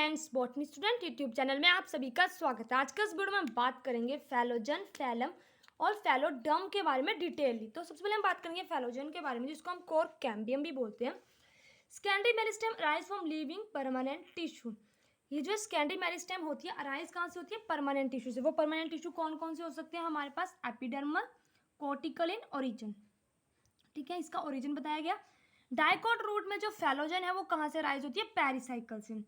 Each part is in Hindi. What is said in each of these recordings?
Friends, botany student YouTube channel में आप सभी का स्वागत है। आज का इस वीडियो में हम बात करेंगे फैलोजन, फैलम और फैलोडर्म के बारे में डिटेलली। तो सबसे पहले हम बात करेंगे फैलोजन के बारे में, जिसको हम कोर कैम्बियम भी बोलते हैं। Scandi meristem arise from living permanent tissue. ये जो स्कैंडी मेरिस्टेम होती है, अराइज कहाँ से होती है? परमानेंट टिश्यू से। वो परमानेंट टिश्यू कौन कौन से हो सकते हैं हमारे पास? Epidermal, cortical in origin. ठीक है, इसका ओरिजिन बताया गया। डाइकोट रूट में जो फैलोजन है वो कहाँ से राइज होती है? पेरिसाइकल से।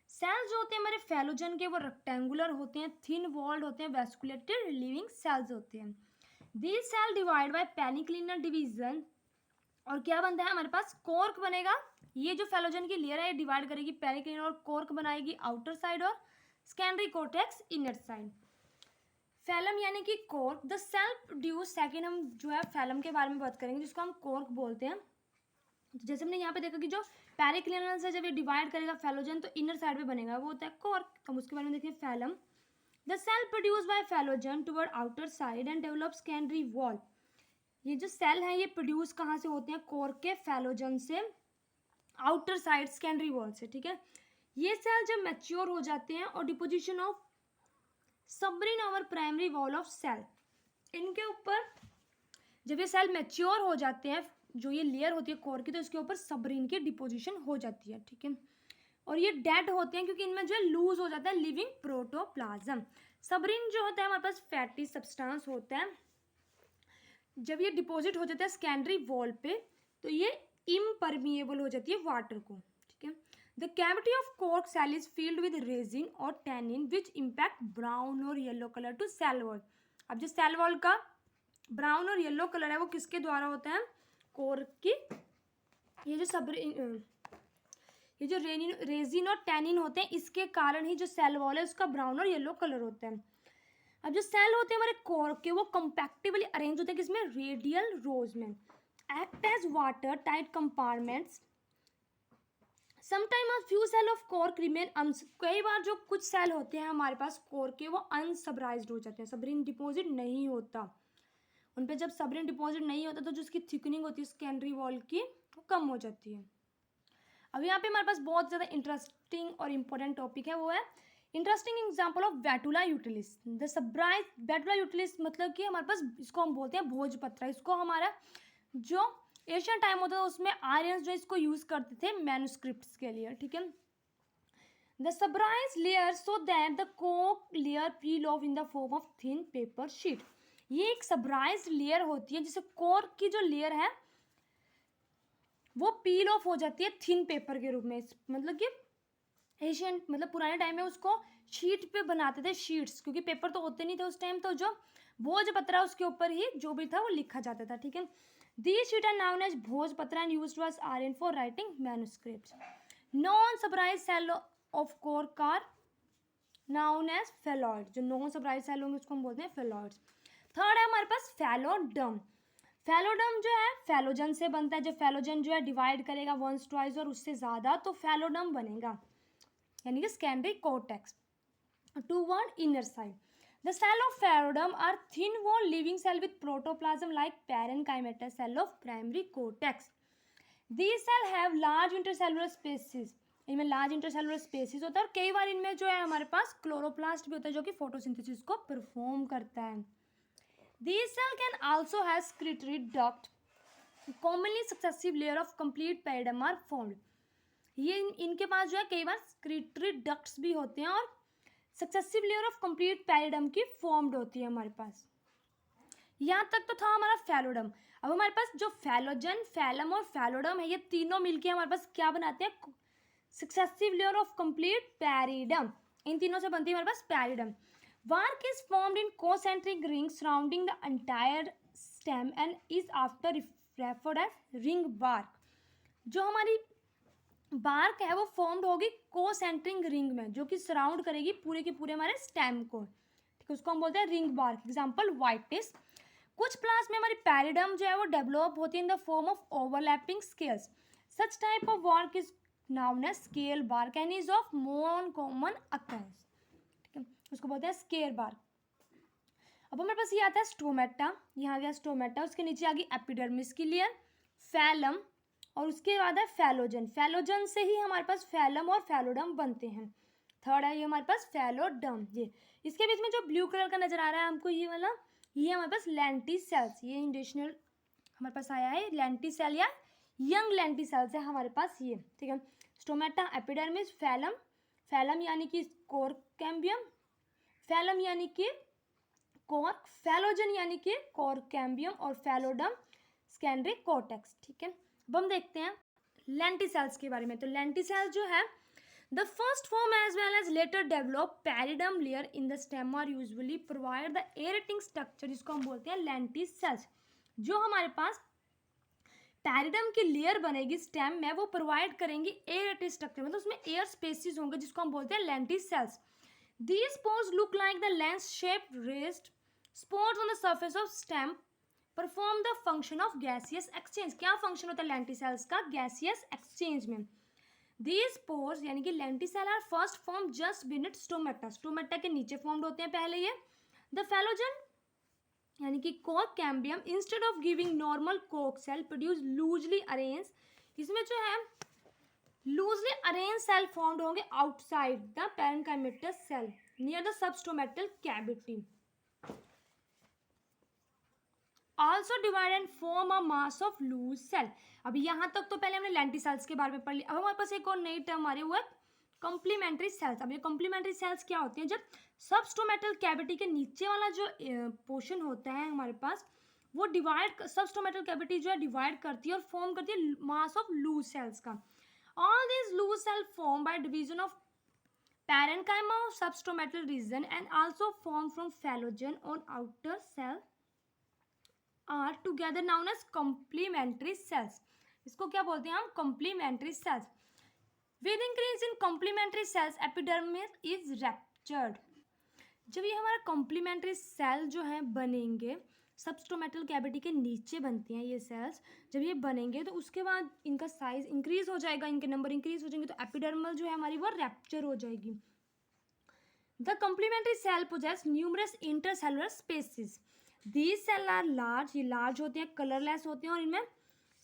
सेल्स जो होते हैं हमारे फैलोजन के वो रेक्टेंगुलर होते हैं, थिन वॉल्ड होते हैं, वेस्कुलेटेड लिविंग सेल्स होते हैं। These cell divide by periclinal division. और क्या बनता है हमारे पास? कॉर्क बनेगा। ये जो फैलोजन की लेयर है ये डिवाइड करेगी, पेनिक्लिनर और कॉर्क बनाएगी आउटर साइड और secondary cortex inner side. Phellem यानी कि cork. The cell produce, second हम जो है फैलम के बारे में बात करेंगे जिसको हम कॉर्क बोलते हैं। तो जैसे हमने यहाँ पे देखा कि जो पेरिक्लिनल से जब ये डिवाइड करेगा फैलोजन तो इनर साइड पे बनेगा, वो होता है कॉर्क। तो हम उसके बारे में देखिए phellem. The cell produce by phellogen toward outer side and develop secondary wall. ये जो सेल है ये प्रोड्यूस कहाँ से होते हैं? कॉर्क के, फैलोजन से, आउटर साइड सेकेंडरी वॉल से। ठीक है, ये सेल जब मैच्योर हो जाते हैं और deposition of suberin over primary wall of cell, इनके ऊपर जब ये सेल मैच्योर हो जाते हैं, जो ये लेयर होती है कोर की, तो इसके ऊपर सबरिन की डिपोजिशन हो जाती है। ठीक है, और ये डेड होते हैं क्योंकि इनमें जो है लूज हो जाता है लिविंग प्रोटोप्लाज्म। सबरिन जो होता है हमारे पास फैटी सब्सटेंस होता है। जब ये डिपॉजिट हो जाता है सेकेंडरी वॉल पे तो ये इम्परमिएबल हो जाती है वाटर को। ठीक है, the cavity of cork cell is filled with resin और टैनिन विच इम्पैक्ट ब्राउन और yellow colour to cell wall. अब जो सेल वॉल का ब्राउन और येलो कलर है वो किसके द्वारा होता है? कोर्क की। ये जो रेजिन और टैनिन होते हैं इसके कारण ही जो सेल वॉल है उसका ब्राउन और येलो कलर होता है। अब जो सेल होते हैं हमारे कोर्क के वो कंपैक्टिबली अरेंज होते हैं किसमें? रेडियल रोज में। Act as water tight compartments. Sometime few cell of cork remain कई बार जो कुछ सेल होते हैं हमारे पास कोर्क के वो अनसबराइज्ड हो जाते हैं, सबरिन डिपॉजिट नहीं होता उन पे। जब सबरिन डिपॉजिट नहीं होता तो जो उसकी थिकनिंग होती है सेकेंडरी वॉल की वो कम हो जाती है। अब यहाँ पे हमारे पास बहुत ज़्यादा इंटरेस्टिंग और इम्पोर्टेंट टॉपिक है, वो है इंटरेस्टिंग एग्जांपल ऑफ बैटुला यूटिलिस। द सबराइज बैटुला यूटिलिस मतलब कि हमारे पास इसको हम बोलते हैं भोजपत्रा। इसको हमारा जो एशियन टाइम होता था उसमें आर्यंस जो इसको यूज़ करते थे मैन्युस्क्रिप्ट्स के लिए। ठीक है, the suberise layer so that the कोक layer peel off in the form of thin paper sheet. ये एक सबराइज लेयर होती है जिसे कोर्क की जो लेयर है वो पील ऑफ हो जाती है थिन पेपर के रूप में। मतलब कि एशियन मतलब पुराने टाइम में उसको शीट पे बनाते थे, शीट्स, क्योंकि पेपर तो होते नहीं थे उस टाइम। तो जो भोजपत्रा उसके ऊपर ही जो भी था वो लिखा जाता था। ठीक है, these sheet are known as bhojpatra and used as iron for writing manuscripts. Non suberise cell of cork are known as phelloid. जो नॉन सबराइज सेल होंगे उसको हम बोलते हैं फेलॉइड्स। थर्ड है हमारे पास फैलोडर्म। फैलोडर्म जो है फैलोजन से बनता है। जब फैलोजन जो है डिवाइड करेगा वंस ट्वाइस और उससे ज़्यादा तो फैलोडर्म बनेगा, यानी कि secondary cortex toward inner side. The cell of phelloderm are thin wall living cell with protoplasm like parenchymata cell of primary cortex. These cell have large intercellular spaces. इनमें लार्ज इंटरसेलुलर स्पेसिस होता है और कई बार इनमें जो है हमारे पास क्लोरोप्लास्ट भी होता है जो कि फोटोसिंथेसिस को परफॉर्म करता है। These cell can also have secretory duct. Commonly successive layer of complete periderm are formed. ये इनके पास जो है कई बार secretory ducts भी होते हैं और successive layer of complete periderm की फॉर्म्ड होती है हमारे पास। यहाँ तक तो था हमारा फैलोडम। अब हमारे पास जो फैलोजन, फैलम और फैलोडम है ये तीनों मिलके हमारे पास क्या बनाते हैं? Successive layer of complete periderm. इन तीनों से बनती है हमारे पास periderm. Bark is formed in concentric rings surrounding the entire stem and is after referred as ring bark. जो हमारी बार्क है वो फॉर्म्ड होगी कोसेंट्रिक रिंग में जो कि सराउंड करेगी पूरे के पूरे हमारे स्टेम को। ठीक है, उसको हम बोलते हैं रिंग बार्क। एग्जाम्पल वाइटिस। कुछ प्लांट्स में हमारी पैरिडम जो है वो डेवलप होती है in the form of overlapping scales. Such type of bark is known as scale bark and is of more common occurrence. उसको बोलते हैं स्केल बार्क। अब हमारे पास ये आता है स्टोमेटा। यहाँ आ गया स्टोमेटा, उसके नीचे आ गई एपिडर्मिस की लेयर, फैलम, और उसके बाद है फैलोजन। फैलोजन से ही हमारे पास फैलम और फैलोडम बनते हैं। थर्ड है ये हमारे पास फैलोडर्म। ये इसके बीच में जो ब्लू कलर का नजर आ रहा है हमको ये वाला, ये हमारे पास लेंटिसेल्स, ये इंडिशनल हमारे पास आया है लेंटिसेल या यंग लेंटिसेल्स है हमारे पास ये, ठीक है। स्टोमेटा, एपिडर्मिस, फैलम, फैलम यानी कि कोर्क कैम्बियम, फैलम यानी कि कॉर्क, फैलोजन यानी कि कॉर्क कैम्बियम और फैलोडर्म सेकेंडरी कॉर्टेक्स, ठीक है। अब हम देखते हैं लेंटिसेल्स के बारे में। तो लेंटिसेल जो है the first form as well as later develop periderm layer in the stem are usually provide the aerating structure, जिसको हम बोलते हैं लेंटिसेल्स। जो हमारे पास पैरिडम की लेयर बनेगी स्टेम में, वो प्रोवाइड करेंगी एरेटिंग स्ट्रक्चर, मतलब उसमें एयर स्पेसिस होंगे जिसको हम बोलते हैं lenticels. These spores look like the lens-shaped raised spores on the surface of stem, perform the function of gaseous exchange। क्या फंक्शन होता है लेंटिसेल्स का? गैसियस एक्सचेंज में। These spores यानी कि lenticel are first form just beneath stomata, stomata के नीचे फॉर्म्ड होते हैं पहले ये। The phallogen यानी कि cork cambium instead of giving normal cork cell produce loosely arrange, इसमें जो है लूजली अरेंज सेल फॉर्म्ड होंगे outside the parenchymatous cell near the substomatal cavity, also divide and form a mass of loose cell. अभी यहाँ तक तो पहले हमने लेंटिसेल्स के बारे में पढ़ लिया। अब हमारे पास एक और नई टर्म आ रही है, वो है कॉम्प्लीमेंट्री सेल्स। अब ये कॉम्प्लीमेंट्री सेल्स क्या होती हैं? जब सबस्टोमेटल कैविटी के नीचे वाला जो पोर्शन होता है हमारे पास, वो डिवाइड, सबस्टोमेटल कैविटी जो है डिवाइड करती है और फॉर्म करती है मास ऑफ लूज सेल्स का। All these loose cells formed by division of parenchyma of substomatal region and also formed from phallogen on outer cell are together known as complementary cells। इसको क्या बोलते हैं हम? complementary cells। With increase in complementary cells, epidermis is ruptured। जब ये हमारा complementary cell जो है बनेंगे, सबस्टोमेटल कैविटी के नीचे बनती हैं ये सेल्स, जब ये बनेंगे तो उसके बाद इनका साइज इंक्रीज हो जाएगा, इनके नंबर इंक्रीज हो जाएंगे, तो एपिडर्मल जो है हमारी वो रैप्चर हो जाएगी। The complementary cell possess numerous intercellular spaces. These cell are large, ये लार्ज होते हैं, कलरलेस होते हैं और इनमें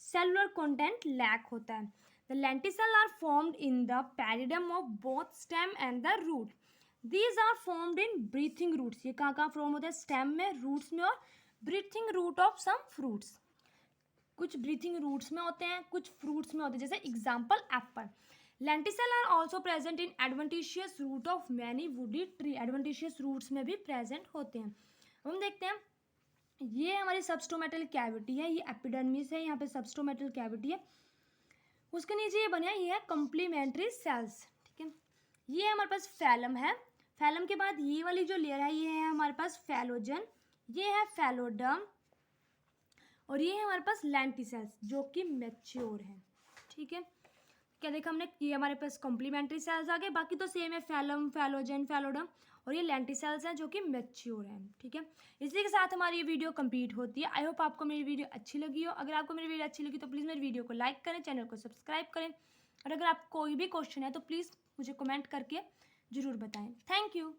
सेलुलर कंटेंट लैक होता है। The lenticel are formed in the periderm of both stem and the root. These are formed in breathing roots. ये कहाँ कहाँ फॉर्म होते हैं? स्टेम में, रूट्स में और breathing root of some fruits. कुछ ब्रीथिंग रूट्स में होते हैं, कुछ फ्रूट्स में होते हैं, जैसे example apple. Lenticel are also present in adventitious root of many woody tree. Adventitious roots में भी प्रेजेंट होते हैं। हम देखते हैं, ये हमारी सबस्टोमेटल कैविटी है, ये एपिडर्मिस है, यहाँ पे सबस्टोमेटल कैविटी है, उसके नीचे ये बना है, ये है कॉम्प्लीमेंट्री सेल्स, ठीक है। ये हमारे पास फैलम है, फैलम के बाद ये वाली जो लेयर है ये है हमारे पास फैलोजन, ये है फैलोडर्म और ये है हमारे पास लेंटिसेल्स जो कि मैच्योर है, ठीक है। क्या देखा हमने? ये हमारे पास कॉम्प्लीमेंट्री सेल्स आ गए, बाकी तो सेम है, फैलम, फैलोजन, फैलोडर्म और ये लेंटिसेल्स हैं जो कि मैच्योर हैं, ठीक है। इसी के साथ हमारी ये वीडियो कंप्लीट होती है। आई होप आपको मेरी वीडियो अच्छी लगी हो। अगर आपको मेरी वीडियो अच्छी लगी तो प्लीज़ मेरी वीडियो को लाइक करें, चैनल को सब्सक्राइब करें और अगर आपको कोई भी क्वेश्चन है तो प्लीज़ मुझे कमेंट करके ज़रूर बताएं। Thank you.